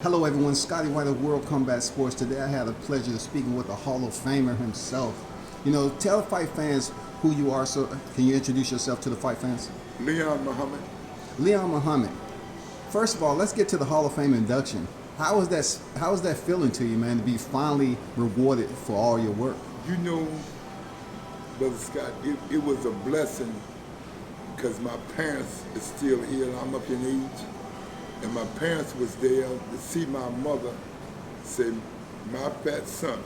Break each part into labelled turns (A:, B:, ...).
A: Hello everyone, Scotty White of World Combat Sports. Today I had the pleasure of speaking with the Hall of Famer himself. Tell fight fans who you are, so can you introduce yourself to the fight fans?
B: Leon Muhammad.
A: Leon Muhammad. First of all, let's get to the Hall of Fame induction. How is that feeling to you, man, to be finally rewarded for all your work?
B: You know, Brother Scott, it was a blessing because my parents are still here and I'm up in age. And my parents was there to see my mother say, my fat son,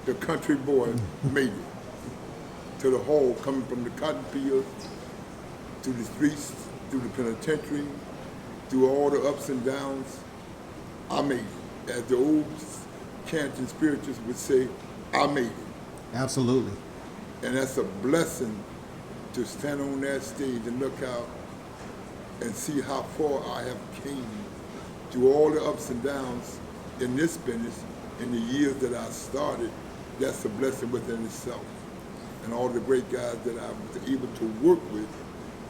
B: the country boy, made it to the hall, coming from the cotton fields, to the streets, through the penitentiary, through all the ups and downs. I made it. As the old chanting spirituals would say, I made it.
A: Absolutely.
B: And that's a blessing to stand on that stage and look out and see how far I have came through all the ups and downs in this business in the years that I started. That's a blessing within itself. And all the great guys that I was able to work with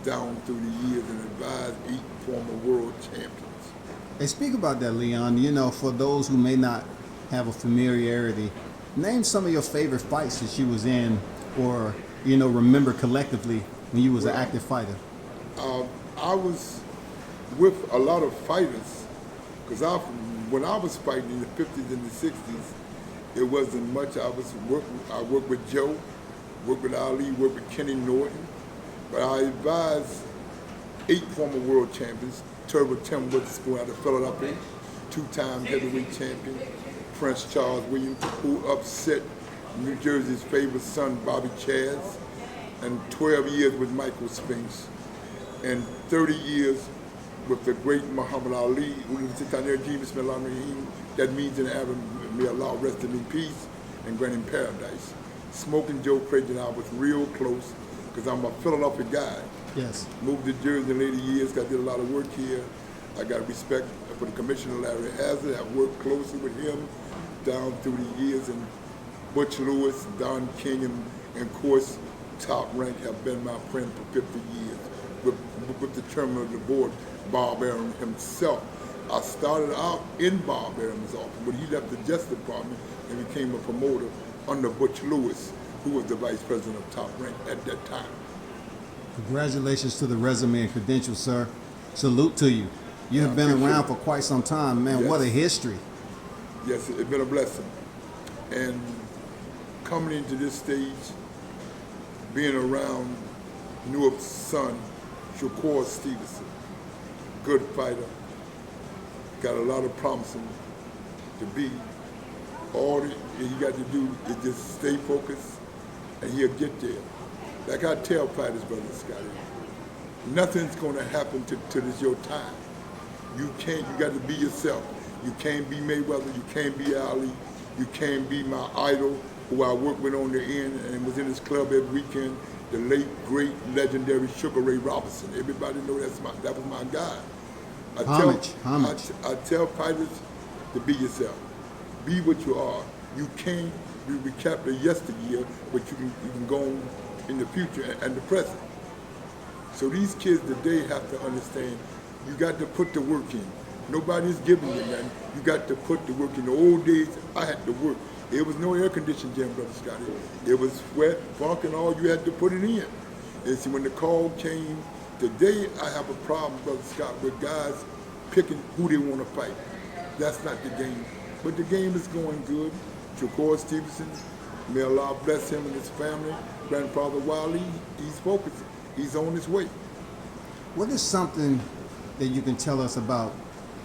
B: down through the years and advise 8 former world champions.
A: Hey, speak about that, Leon. For those who may not have a familiarity, name some of your favorite fights that you was in or, remember collectively when you was an active fighter.
B: I was with a lot of fighters because when I was fighting in the 50s and the 60s, it wasn't much. I worked with Joe, worked with Ali, worked with Kenny Norton, but I advised 8 former world champions, Turbo Tim Witherspoon out of Philadelphia, 2-time heavyweight champion, Prince Charles Williams, who upset New Jersey's favorite son, Bobby Chaz, and 12 years with Michael Spinks, and 30 years with the great Muhammad Ali, who lives in there, that means in Arab, may Allah rest him in peace and grant him paradise. Smoking Joe Frazier and I was real close because I'm a Philadelphia guy.
A: Yes.
B: Moved to Jersey in later years, I did a lot of work here. I got respect for the Commissioner Larry Hazard. I worked closely with him down through the years, and Butch Lewis, Don King, and of course, Top Rank have been my friend for 50 years. With the chairman of the board, Bob Arum himself. I started out in Bob Arum's office, but he left the Justice Department and became a promoter under Butch Lewis, who was the vice president of Top Rank at that time.
A: Congratulations to the resume and credentials, sir. Salute to you. You have been around for quite some time, man. Yes. What a history.
B: Yes, it's been a blessing. And coming into this stage, being around Newark's son, Shakur Stevenson, good fighter, got a lot of promising to be. All that he got to do is just stay focused and he'll get there. Like I tell fighters, Brother Scotty, nothing's gonna happen till it's your time. You got to be yourself. You can't be Mayweather, you can't be Ali, you can't be my idol, who I worked with on the end and was in his club every weekend, the late, great, legendary Sugar Ray Robinson. Everybody know that was my guy. I tell fighters to be yourself. Be what you are. You can't recap the yesteryear, but you can go on in the future and the present. So these kids today have to understand you got to put the work in. Nobody's giving you nothing. You got to put the work in. The old days, I had to work. There was no air conditioning, Jim, Brother Scotty. It was sweat, funk, and all. You had to put it in. And see, when the call came, today I have a problem, Brother Scott, with guys picking who they want to fight. That's not the game. But the game is going good. Shakur Stevenson, may Allah bless him and his family. Grandfather Wiley, he's focused. He's on his way.
A: What is something that you can tell us about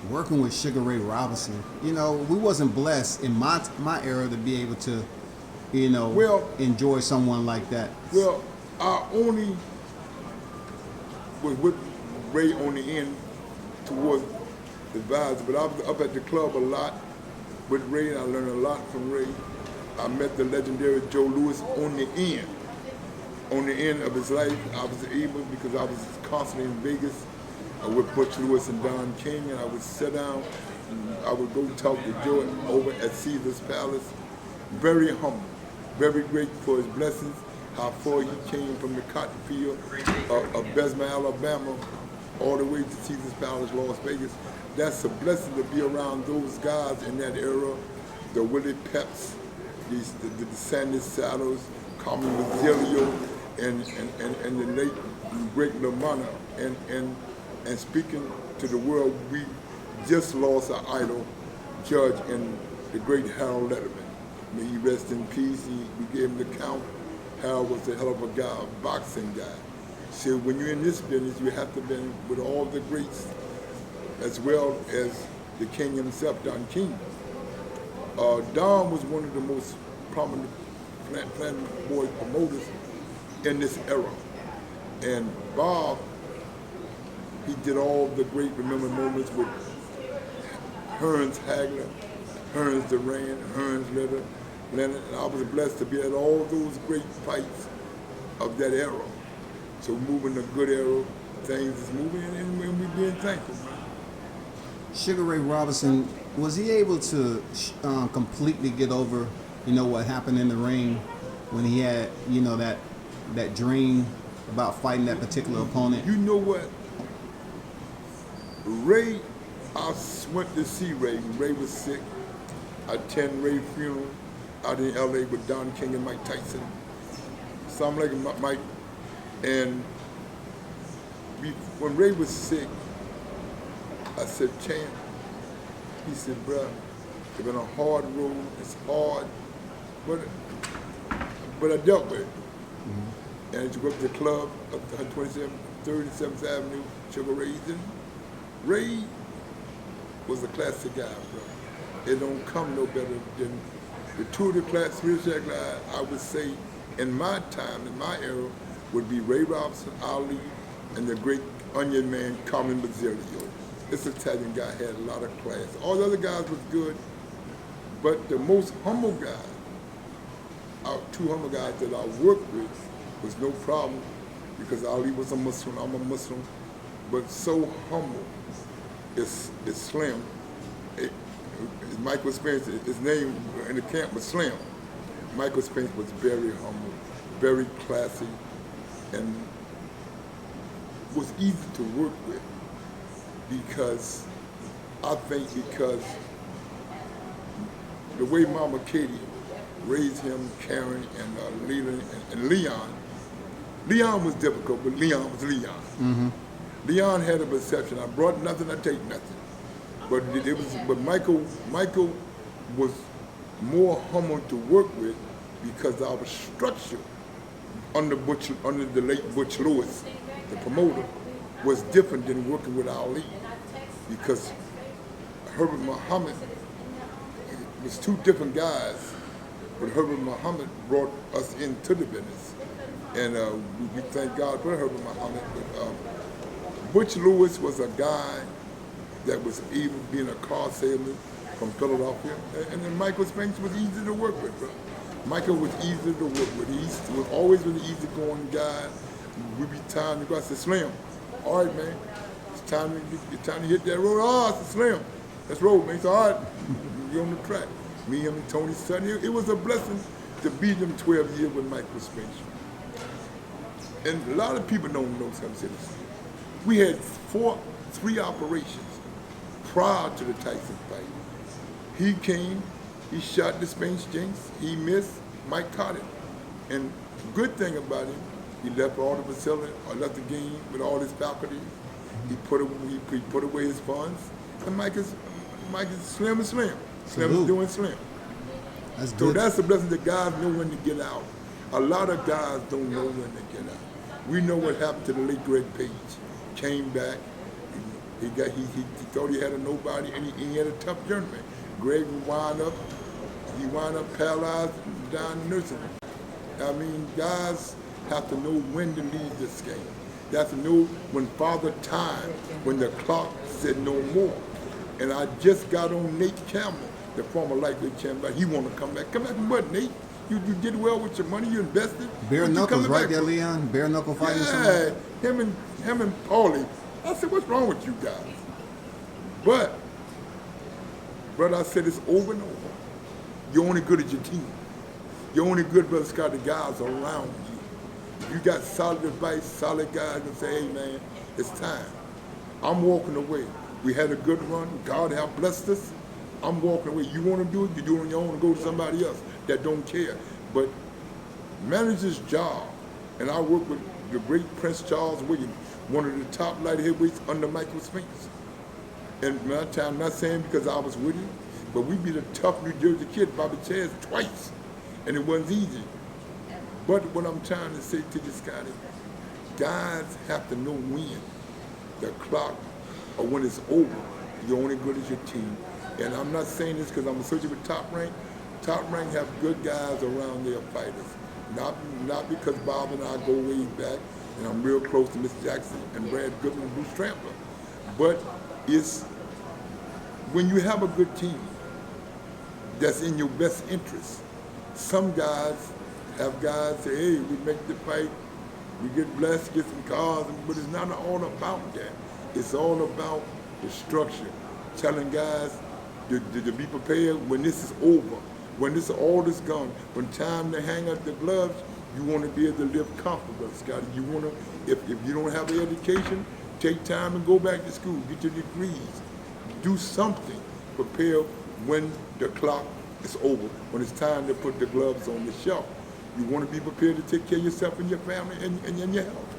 A: working with Sugar Ray Robinson? We wasn't blessed in my era to be able to, enjoy someone like that.
B: Well, I only was with Ray on the end towards the advisor, but I was up at the club a lot with Ray, and I learned a lot from Ray. I met the legendary Joe Louis on the end of his life. I was able, because I was constantly in Vegas with Butch Lewis and Don King, and I would sit down and I would go talk to Joe over at Caesar's Palace. Very humble, very grateful for his blessings, how far he came from the cotton field of Bessemer, Alabama, all the way to Caesar's Palace, Las Vegas. That's a blessing to be around those guys in that era, the Willie Peps, the Sandy Saddles, Carmen Basilio, and the late great Lamana. And speaking to the world, we just lost our idol judge in the great Harold Letterman. May he rest in peace. We gave him the count. Harold was a hell of a guy, a boxing guy. So when you're in this business, you have to be with all the greats, as well as the king himself, Don King. Don was one of the most prominent boy promoters in this era. And Bob, he did all the great remembered moments with Hearns Hagler, Hearns Duran, Hearns Leonard, and I was blessed to be at all those great fights of that era. So moving the good era, things is moving, and we're being thankful.
A: Sugar Ray Robinson, was he able to completely get over, what happened in the ring when he had, that dream about fighting that particular opponent?
B: You know what? Ray, I went to see Ray. Ray was sick. I attended Ray's funeral out in LA with Don King and Mike Tyson. So I'm like Mike, and when Ray was sick, I said, Champ, he said, bruh, it's been a hard road, it's hard, but I dealt with it. Mm-hmm. And you go up to the club, up to 37th Avenue, Sugar Ray's, and Ray was a classic guy, bro. It don't come no better than the two of the class, I would say, in my time, in my era, would be Ray Robinson, Ali, and the great onion man, Carmen Basilio. This Italian guy had a lot of class. All the other guys was good, but the most humble guy, our two humble guys that I worked with, was no problem, because Ali was a Muslim, I'm a Muslim, but so humble. It's Slim. Michael Spence, his name in the camp was Slim. Michael Spence was very humble, very classy, and was easy to work with because the way Mama Katie raised him, Karen, and Leland, and Leon. Leon was difficult, but Leon was Leon. Mm-hmm. Leon had a perception. I brought nothing, I take nothing. But Michael was more humble to work with because our structure under the late Butch Lewis, the promoter, was different than working with Ali, because Herbert Muhammad was two different guys, but Herbert Muhammad brought us into the business, and we thank God for Herbert Muhammad. But Butch Lewis was a guy that was even being a car salesman from Philadelphia, and then Michael Spence was easy to work with, bro. Michael was easy to work with. He was always an easygoing guy. We'd be time to go. I said, Slim, all right, man, it's time to hit that road. Oh, I said, Slim, let's roll, man. He said, all right, you're on the track. Me, him, and Tony Sutton. It was a blessing to be them 12 years with Michael Spence. And a lot of people don't know something. We had three operations prior to the Tyson fight. He came, he shot the Spence Jinx, he missed, Mike caught it. And good thing about him, he left all the facility, or left the game with all his faculties. He put away his funds. And Mike is slim and slim. Slim is doing slim.
A: That's
B: so
A: good.
B: that's the blessing that guys know when to get out. A lot of guys don't know when to get out. We know what happened to the late Greg Page. Came back, he thought he had a nobody, and he had a tough journey. Greg wound up paralyzed and down in nursing. I mean, guys have to know when to leave this game. They have to know when Father Time, when the clock said no more. And I just got on Nate Campbell, the former lightweight champion. He want to come back. Come back and what, Nate? You did well with your money. You invested.
A: Bare knuckles, right there, Leon. Bare knuckle fighting.
B: Yeah, him and Paulie. I said, what's wrong with you guys? But, brother, I said it's over and over. You're only good at your team. You're only good, Brother Scott, the guys around you. If you got solid advice, solid guys that say, hey man, it's time. I'm walking away. We had a good run. God have blessed us. I'm walking away. You want to do it, you do it on your own and go to somebody else that don't care. But manager's job, and I work with the great Prince Charles Williams, one of the top light heavyweights under Michael Spinks. And my time, I'm not saying because I was with him, but we beat a tough New Jersey kid, Bobby Chaz, twice, and it wasn't easy. But what I'm trying to say to you, Scotty, guys have to know when the clock or when it's over. You're only good as your team. And I'm not saying this because I'm associated with Top Rank. Top Rank have good guys around their fighters. Not because Bob and I go way back, and I'm real close to Miss Jackson and Brad Goodman and Bruce Trampler. But it's when you have a good team that's in your best interest. Some guys have guys say, hey, we make the fight, we get blessed, get some cars, but it's not all about that. It's all about the structure. Telling guys to be prepared when this is over, when all is gone, when time to hang up the gloves, you want to be able to live comfortable, Scotty. You want to, if you don't have an education, take time and go back to school, get your degrees, do something, prepare when the clock is over, when it's time to put the gloves on the shelf. You want to be prepared to take care of yourself and your family and your health.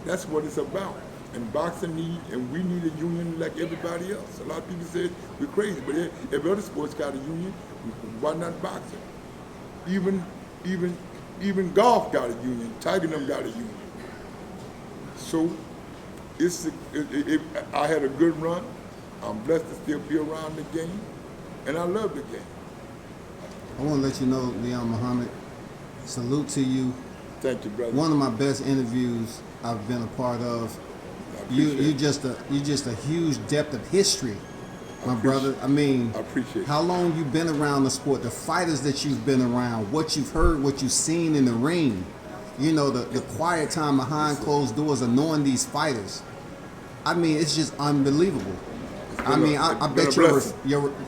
B: That's what it's about. And boxing we need a union like everybody else. A lot of people say we're crazy, but every other sport's got a union. Why not boxing? Even golf got a union. Tiger and them got a union. So I had a good run. I'm blessed to still be around the game, and I love the game.
A: I want to let you know, Leon Muhammad, salute to you.
B: Thank you, brother.
A: One of my best interviews I've been a part of. You just a huge depth of history, my brother. I mean,
B: I appreciate it.
A: How long you've been around the sport, the fighters that you've been around, what you've heard, what you've seen in the ring. You know, the quiet time behind closed doors of knowing these fighters. I mean, it's just unbelievable. I bet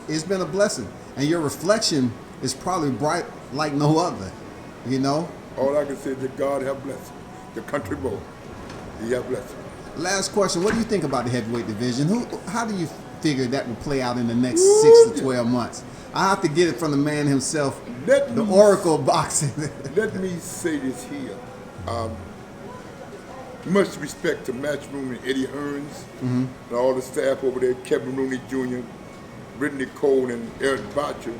A: it's been a blessing, and your reflection is probably bright like no other. You know.
B: All I can say is that God have blessed me. The country boy, He have blessed me.
A: Last question: what do you think about the heavyweight division? How do you figure that will play out in the next 6 to 12 months? I have to get it from the man himself, the oracle of boxing.
B: Let me say this here. Much respect to Matchroom and Eddie Hearns and all the staff over there, Kevin Rooney Jr., Brittany Cole, and Eric Botcher,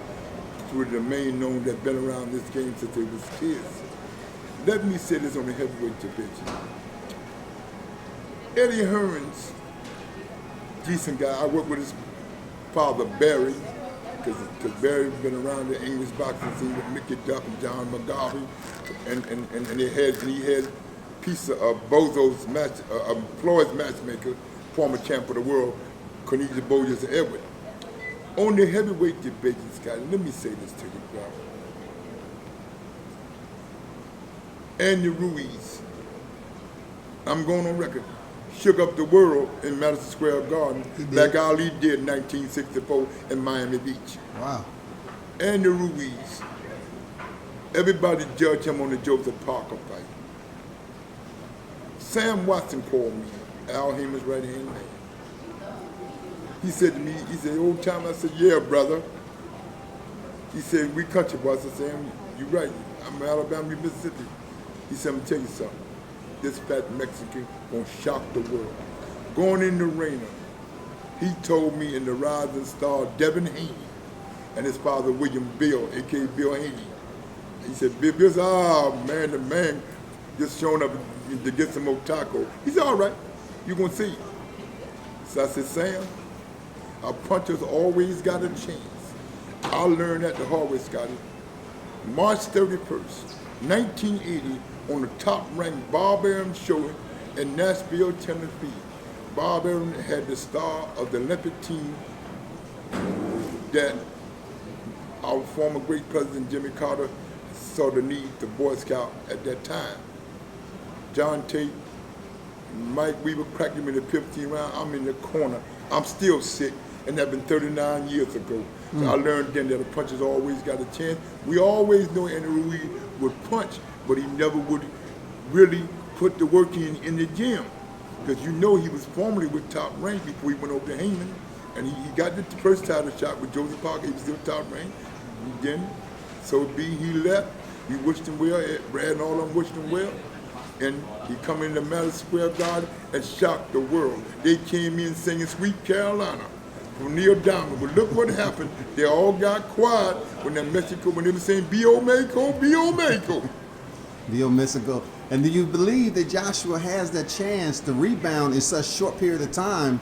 B: who are the main known that been around this game since they was kids. Let me say this on the heavyweight division. Eddie Hearns, decent guy. I work with his father, Barry, because Barry's been around the English boxing scene with Mickey Duck and John McGarvey, and he had a piece of Bozo's Floyd's matchmaker, former champ of the world, Cornelius Boyers Edward. On the heavyweight division, Scotty, let me say this to you, bro. Andy Ruiz, I'm going on record, shook up the world in Madison Square Garden like Ali did in 1964 in Miami Beach.
A: Wow.
B: Andy Ruiz, everybody judged him on the Joseph Parker fight. Sam Watson called me, Al Heyman's right-hand man. He said to me, old time, I said, yeah, brother. He said, we country boys. I said, Sam, you're right. I'm Alabama, Mississippi. He said, I'm tell you something. This fat Mexican gonna shock the world. Going in the arena, he told me in the Rising Star, Devin Haney, and his father, William Bill, a.k.a. Bill Haney. He said, Bill, the man just showing up to get some more taco. He said, all right, you're gonna see. So I said, Sam, our punchers always got a chance. I learned that the hard way, Scotty. March 31st, 1980, on the top-ranked Bob Arum show in Nashville, Tennessee. Bob Arum had the star of the Olympic team that our former great president Jimmy Carter saw the need to Boy Scout at that time. John Tate, Mike Weaver cracked him in the 15th round. I'm in the corner. I'm still sick, and that been 39 years ago. So I learned then that the punchers always got a chance. We always know Andy Ruiz would punch, but he never would really put the work in the gym. because you know he was formerly with Top Rank before he went over to Heyman, and he got the first title shot with Joseph Parker. He was still Top Rank. Then, so he left. We wished him well. Brad and all of them wished him well. And he come into Madison Square Garden and shocked the world. They came in singing Sweet Carolina from Neil Diamond. But look what happened. They all got quiet when they were saying B.O. Mexico, B.O. Mexico.
A: Dio Mexico. And do you believe that Joshua has that chance to rebound in such short period of time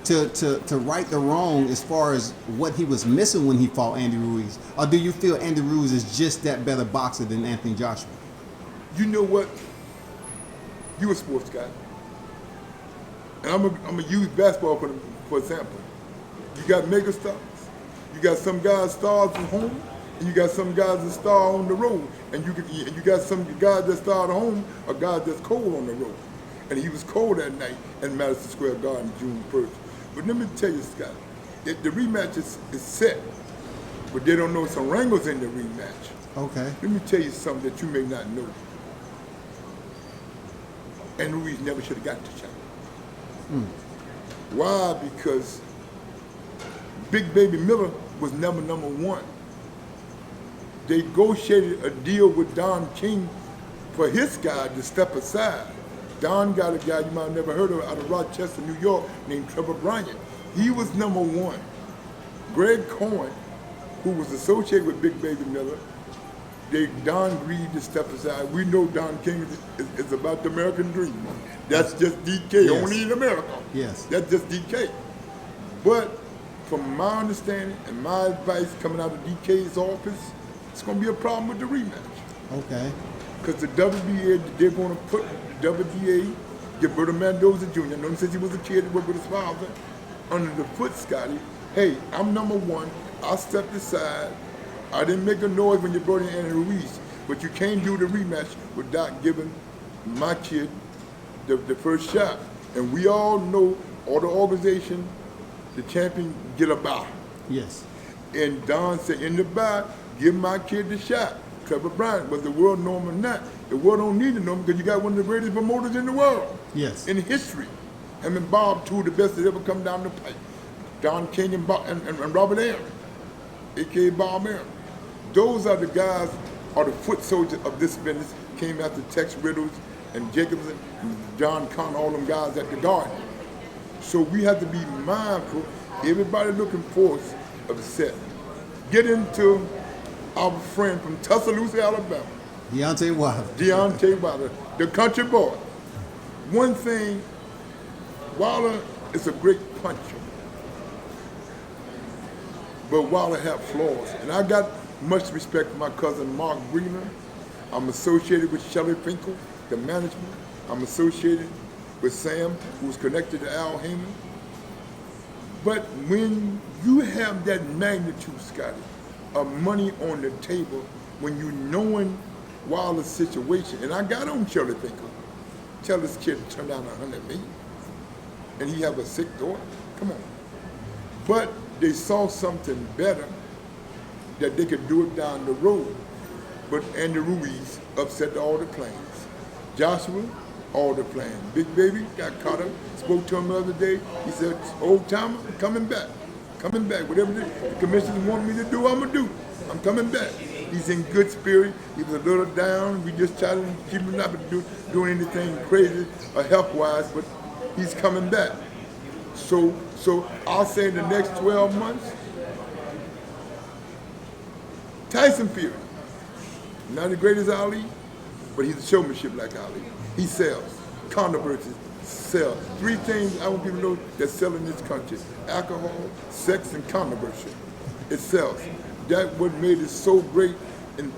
A: to right the wrong as far as what he was missing when he fought Andy Ruiz? Or do you feel Andy Ruiz is just that better boxer than Anthony Joshua?
B: You know what? You a sports guy. And I'm gonna use basketball for example. You got mega stars. You got some guys stars at home, and you got some guys that star on the road. And you got some guys that star at home, or guys that's cold on the road. And he was cold that night in Madison Square Garden, June 1st. But let me tell you, Scott, the rematch is set, but they don't know some wrangles in the rematch.
A: Okay.
B: Let me tell you something that you may not know. And Ruiz never should have got the shot. Why? Because Big Baby Miller was never number one. They negotiated a deal with Don King for his guy to step aside. Don got a guy you might have never heard of out of Rochester, New York, named Trevor Bryant. He was number one. Greg Cohen, who was associated with Big Baby Miller, Don agreed to step aside. We know Don King is about the American dream. That's just DK,
A: yes.
B: Only in America.
A: Yes.
B: That's just DK. But from my understanding and my advice coming out of DK's office, it's going to be a problem with the rematch.
A: Okay.
B: Because the WBA, they're going to put the WBA, Gilberto Mendoza Jr., I know since he was a kid, worked with his father, under the foot, Scotty. Hey, I'm number one. I stepped aside. I didn't make a noise when you brought in Andy Ruiz, but you can't do the rematch without giving my kid the first shot. And we all know, all the organization, the champion get a bye.
A: Yes.
B: And Don said, in the bye, give my kid the shot. Trevor Bryant, was the world know him or not? The world don't need to know him because you got one of the greatest promoters in the world.
A: Yes.
B: In history. Him and Bob, two of the best that ever come down the pipe. Don King and Robert Aaron, a.k.a. Bob Aaron. Those are the guys, are the foot soldiers of this business. Came after Tex Riddles and Jacobson and John Conn, all them guys at the Garden. So we have to be mindful, everybody looking for us of the set. Get into our friend from Tuscaloosa, Alabama.
A: Deontay
B: Wilder, the country boy. One thing, Wilder is a great puncher, but Wilder have flaws. And I got much respect for my cousin Mark Bremer. I'm associated with Shelley Finkel, the management. I'm associated with Sam, who's connected to Al Heyman. But when you have that magnitude, Scotty, of money on the table, when you knowing Wilder's situation, and I got on Shelley Finkel, tell this kid to turn down $100 million, and he have a sick daughter, come on. But they saw something better, that they could do it down the road. But Andy Ruiz upset all the plans. Joshua, all the plans. Big Baby got caught up, spoke to him the other day. He said, old timer, I'm coming back. Coming back. Whatever the commissioners want me to do, I'm going to do. I'm coming back. He's in good spirit. He was a little down. We just tried to keep him not doing anything crazy or health-wise, but he's coming back. So I'll say in the next 12 months, Tyson Fury, not the greatest Ali, but he's a showmanship like Ali. He sells. Controversies sell. Three things I want people to know that sell in this country: alcohol, sex, and controversy. It sells. That's what made it so great in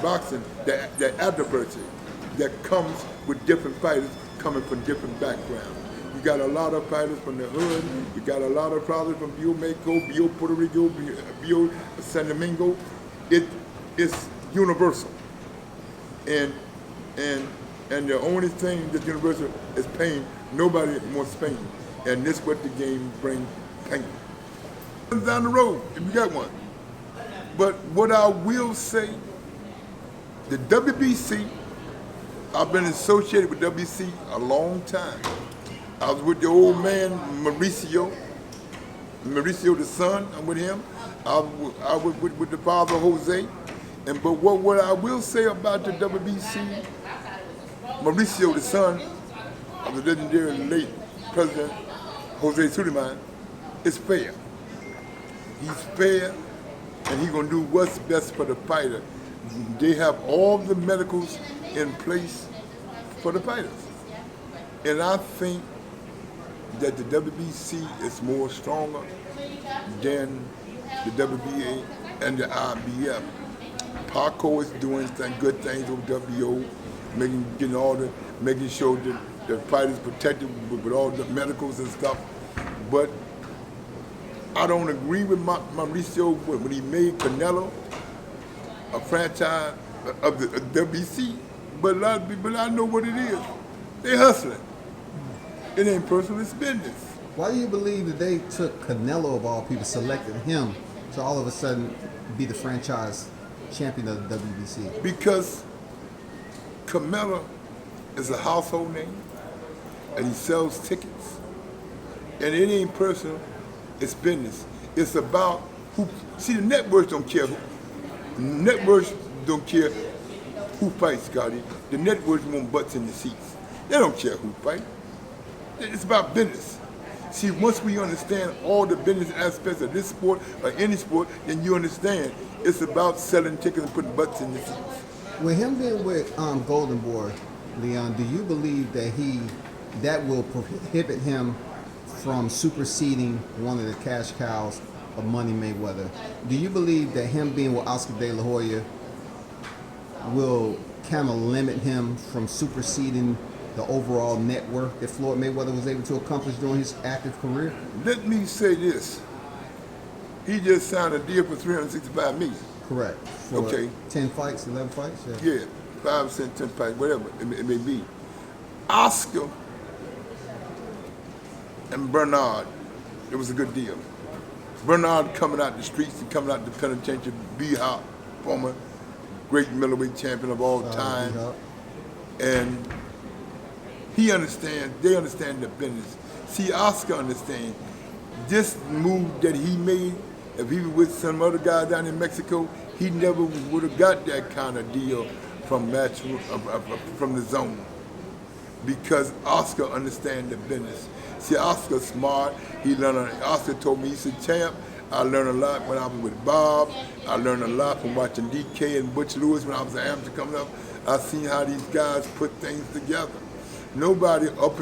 B: boxing, that adversity that comes with different fighters coming from different backgrounds. You got a lot of fighters from the hood. You got a lot of fighters from Bio Mexico, Bio Puerto Rico, Bio San Domingo. It's universal. And the only thing that's universal is pain. Nobody wants pain. And this is what the game brings, pain. Down the road, if you got one. But what I will say, the WBC I've been associated with WC a long time. I was with the old man Mauricio the son. I'm with him. I was with the father Jose. But what I will say about the WBC, Mauricio the son of the legendary late President Jose Suleiman, is fair. He's fair, and he's gonna do what's best for the fighter. They have all the medicals in place for the fighters. And I think that the WBC is more stronger than the WBA and the IBF. Paco is doing good things with WO, making sure that the fighters protected with all the medicals and stuff. But I don't agree with Mauricio when he made Canelo a franchise of the WBC. But I know what it is. They hustling. It ain't personal, it's business.
A: Why do you believe that they took Canelo of all people, selected him to all of a sudden be the franchise champion of the WBC?
B: Because Canelo is a household name, and he sells tickets. And it ain't personal, it's business. It's about who. See, the networks don't care. Networks don't care who fights, Scotty. The networks want butts in the seats. They don't care who fights. It's about business. See, once we understand all the business aspects of this sport or any sport, then you understand it's about selling tickets and putting butts in the seats.
A: With him being with Golden Boy, Leon, do you believe that will prohibit him from superseding one of the cash cows of Money Mayweather? Do you believe that him being with Oscar De La Hoya will kind of limit him from superseding the overall net worth that Floyd Mayweather was able to accomplish during his active career?
B: Let me say this. He just signed a deal for $365 million.
A: Correct. For
B: okay.
A: 10 fights, 11 fights?
B: Yeah, 5%, 10 fights, whatever it may be. Oscar and Bernard, it was a good deal. Bernard coming out the streets and coming out the penitentiary, B-Hop, former great middleweight champion of all time. And they understand the business. See, Oscar understands this move that he made. If he was with some other guy down in Mexico, he never would have got that kind of deal from the zone, because Oscar understands the business. See, Oscar's smart. Oscar told me, he said, "Champ, I learned a lot when I was with Bob. I learned a lot from watching DK and Butch Lewis when I was an amateur coming up. I seen how these guys put things together. Nobody up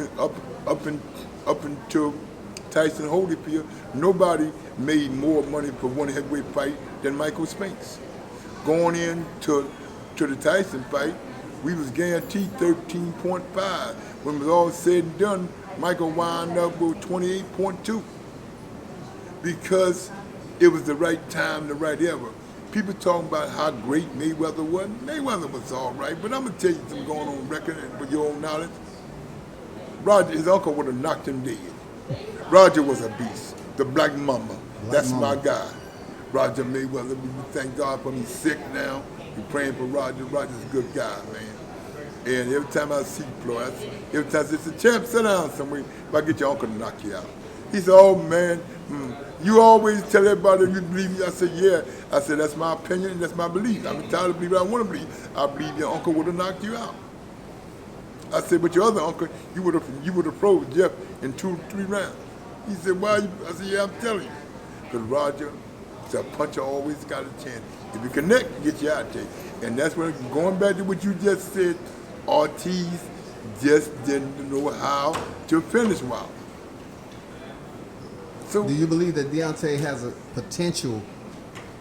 B: until Tyson Holyfield, nobody made more money for one heavyweight fight than Michael Spinks. Going into the Tyson fight, we was guaranteed 13.5. When it was all said and done, Michael wound up with 28.2. Because it was the right time, the right era. People talking about how great Mayweather was. Mayweather was all right, but I'm going to tell you something going on record and with your own knowledge. Roger, his uncle would have knocked him dead. Roger was a beast. The Black Mamba. That's my guy. Roger Mayweather. We thank God for him. He's sick now. We're praying for Roger. Roger's a good guy, man. And every time I see Floyd, every time I say, "Champ, sit down somewhere. If I get your uncle to knock you out." He said, "Oh, man, you always tell everybody you believe me." I said, "Yeah." I said, "That's my opinion and that's my belief. I'm entitled to believe what I want to believe. I believe your uncle would have knocked you out." I said, "But your other uncle, you would have froze Jeff in 2 or 3 rounds." He said, "Why?" I said, "Yeah, I'm telling you. Because Roger, the puncher always got a chance. If you connect, get you out there." And that's when, going back to what you just said, Ortiz just didn't know how to finish well. So,
A: do you believe that Deontay has a potential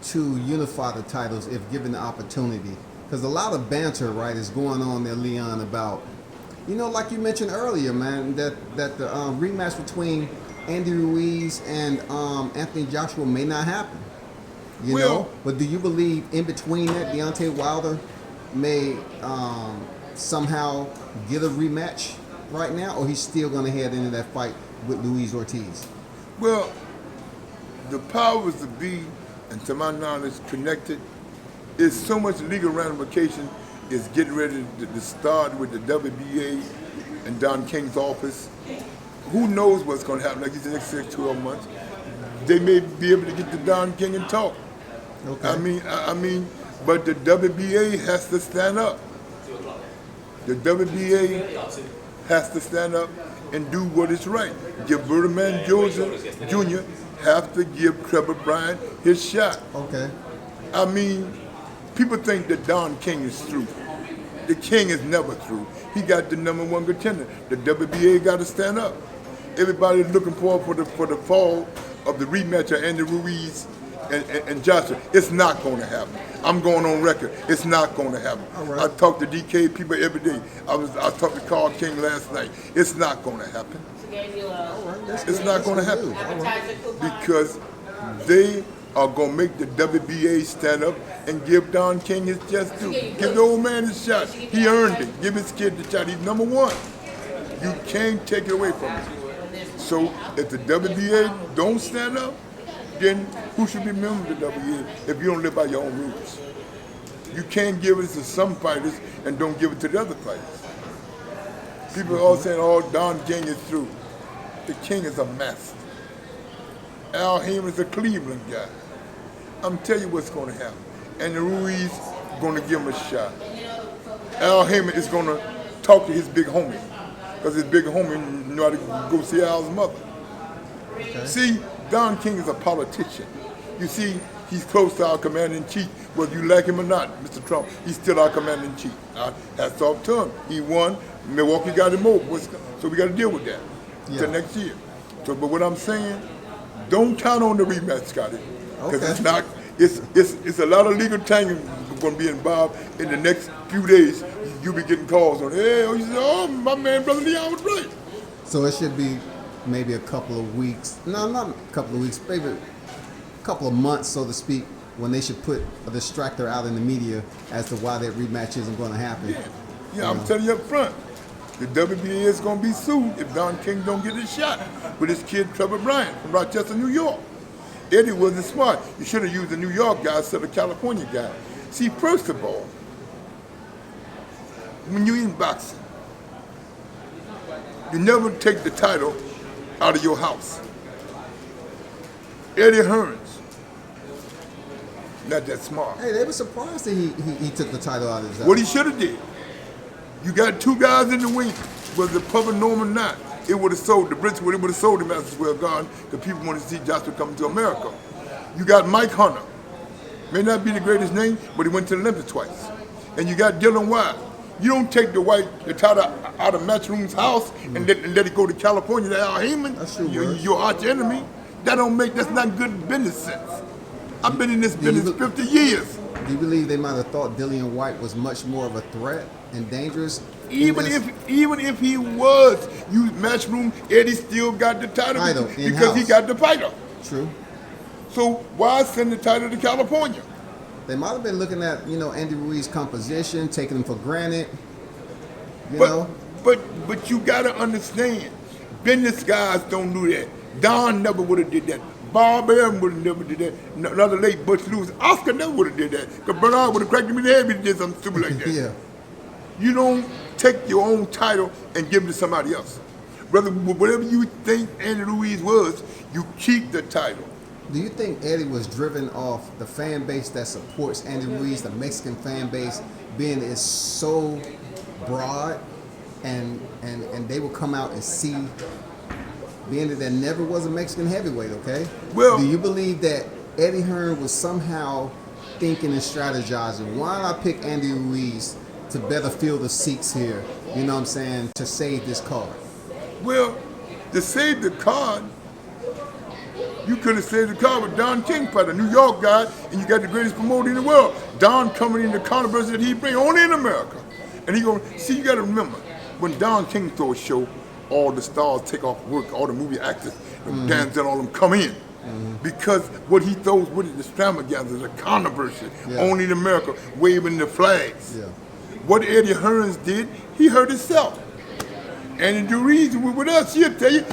A: to unify the titles if given the opportunity? Because a lot of banter, right, is going on there, Leon, about, like you mentioned earlier, man, that the rematch between Andy Ruiz and Anthony Joshua may not happen. You know? But do you believe in between that Deontay Wilder may somehow get a rematch right now, or he's still going to head into that fight with Luis Ortiz?
B: Well, the powers that be, and to my knowledge, connected, is so much legal ramification is getting ready to start with the WBA and Don King's office. Who knows what's going to happen? Like in the next 12 months, they may be able to get to Don King and talk.
A: Okay.
B: I mean, but the WBA has to stand up. The WBA has to stand up and do what is right. Give Birdman Jr. have to give Trevor Bryant his shot.
A: Okay.
B: I mean, people think that Don King is through. The King is never through. He got the #1 contender. The WBA got to stand up. Everybody's looking forward for the fall of the rematch of Andy Ruiz and Joshua. It's not going to happen. I'm going on record. It's not going to happen.
A: All right.
B: I talk to DK people every day. I talked to Carl King last night. It's not going to happen. It's not going to happen because they are going to make the WBA stand up and give Don King his just due. Give the old man his shot. He earned it. Give his kid the shot. He's #1. You can't take it away from him. So if the WBA don't stand up, then who should be a member of the WBA if you don't live by your own rules? You can't give it to some fighters and don't give it to the other fighters. People are all saying, oh, Don King is through. The King is a master. Al Heyman is a Cleveland guy. I'm telling you what's going to happen. And Ruiz is going to give him a shot. Al Heyman is going to talk to his big homie. Because his big homie knew how to go see Al's mother.
A: Okay.
B: See, Don King is a politician. You see, he's close to our commander-in-chief. Whether you like him or not, Mr. Trump, he's still our commander-in-chief. Hats off to him. He won. Milwaukee got him over. So we got to deal with that until next year. So, but what I'm saying, don't count on the rematch, Scotty. Because it's not. It's a lot of legal tangling going to be involved in the next few days. You'll be getting calls on, hey, you say, oh, my man, Brother Leon was right.
A: So it should be maybe a couple of weeks. No, not a couple of weeks. Maybe a couple of months, so to speak, when they should put a distractor out in the media as to why that rematch isn't going to happen.
B: Yeah, I'm telling you up front. The WBA is going to be sued if Don King don't get his shot with his kid Trevor Bryant from Rochester, New York. Eddie wasn't smart. You should have used the New York guy instead of the California guy. See, first of all, when you're in boxing, you never take the title out of your house. Eddie Hearns, not that smart.
A: Hey, they were surprised that he took the title out of his house.
B: What he should have did. You got two guys in the wing, whether the public norm or not. It would have sold, the Brits would have sold him as well gone, because people want to see Joshua come to America. You got Mike Hunter. May not be the greatest name, but he went to the Olympics twice. And you got Dylan White. You don't take the title out of Matchroom's house and let it go to California to Al Heyman.
A: That's true,
B: your arch enemy. That's not good business sense. I've been in this business 50 years.
A: Do you believe they might have thought Dillian White was much more of a threat and dangerous?
B: Even if he was, you Matchroom, Eddie still got the title because he got the title.
A: True.
B: So why send the title to California?
A: They might have been looking at, Andy Ruiz's composition, taking him for granted.
B: But you gotta understand, business guys don't do that. Don never would have did that. Bob Aaron would have never did that. Another late Butch Lewis, Oscar never would have did that. Because Bernard would have cracked him in the head if he did something stupid like that.
A: Yeah.
B: You don't take your own title and give it to somebody else. Brother, whatever you think Andy Ruiz was, you keep the title.
A: Do you think Eddie was driven off the fan base that supports Andy Ruiz, the Mexican fan base, being it's so broad, and they will come out and see, being that there never was a Mexican heavyweight, okay?
B: Well,
A: do you believe that Eddie Hearn was somehow thinking and strategizing? Why not pick Andy Ruiz to better fill the seats here, you know what I'm saying, to save this card?
B: Well, to save the card, you could have saved the card with Don King fight, a New York guy, and you got the greatest promoter in the world. Don coming in the controversy that he bring only in America. And you got to remember, when Don King throw a show, all the stars take off work, all the movie actors, Denzel, all them come in. Because what he throws with it, the extravaganza, the controversy, only in America, waving the flags.
A: Yeah.
B: What Eddie Hearns did, he hurt himself. And the reason with us, he'll tell you,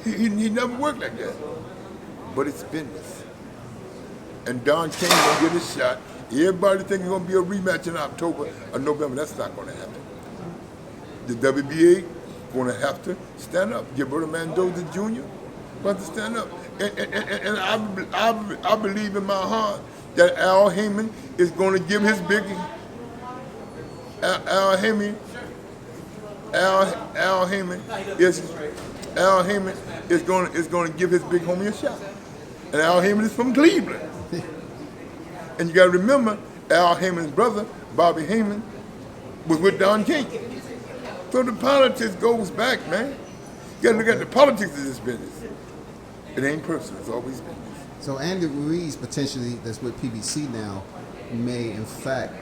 B: he never worked like that. But it's business. And Don King gonna get his shot, Everybody think it's going to be a rematch in October or November. That's not going to happen. The WBA going to have to stand up. Gilberto Mendoza Jr. going to stand up. And I believe in my heart that Al Heyman is going to give his big Al Heyman is going to give his big homie a shot. And Al Heyman is from Cleveland. And you got to remember, Al Heyman's brother, Bobby Heyman, was with Don King. So the politics goes back, man. You got to look at the politics of this business. It ain't personal, it's always business.
A: So Andy Ruiz, potentially, that's with PBC now, may in fact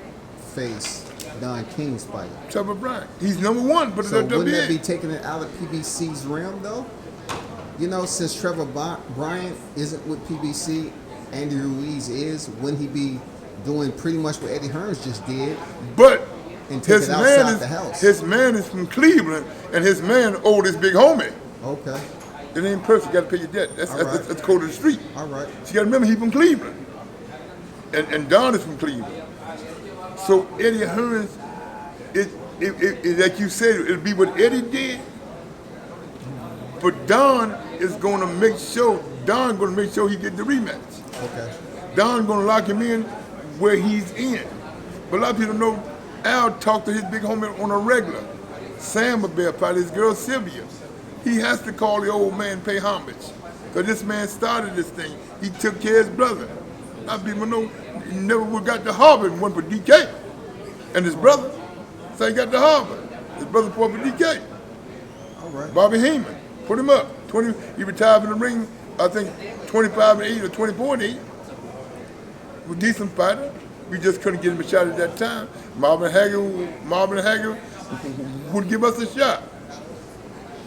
A: face Don King's fight.
B: Trevor Bryant, he's number one, but
A: So
B: the
A: wouldn't that
B: WBA.
A: be taking it out of PBC's realm, though? You know, since Trevor Bryant isn't with PBC, Andy Ruiz is, wouldn't he be doing pretty much what Eddie Hearns just did?
B: But
A: And take
B: his
A: it outside
B: man
A: the house.
B: his man is from Cleveland, and his man owed his big homie.
A: Okay.
B: It ain't personal. You got to pay your debt. That's
A: All right.
B: that's code of the street.
A: All right.
B: So you got to remember he's from Cleveland, and Don is from Cleveland. So Eddie Hearns, it like you said, it'll be what Eddie did. But Don is going to make sure he get the rematch.
A: Okay.
B: Don going to lock him in where he's in. But a lot of people know Al talked to his big homie on a regular. Sam Bear fight his girl Sylvia. He has to call the old man, pay homage. Because this man started this thing. He took care of his brother. A lot of people know he never would got to Harvard and went for DK. And his brother, so he got to Harvard. His brother fought for DK.
A: All right.
B: Bobby Heyman, put him up. He retired from the ring, I think 25-8 or 24-8. A decent fighter. We just couldn't get him a shot at that time. Marvin Hagler would give us a shot.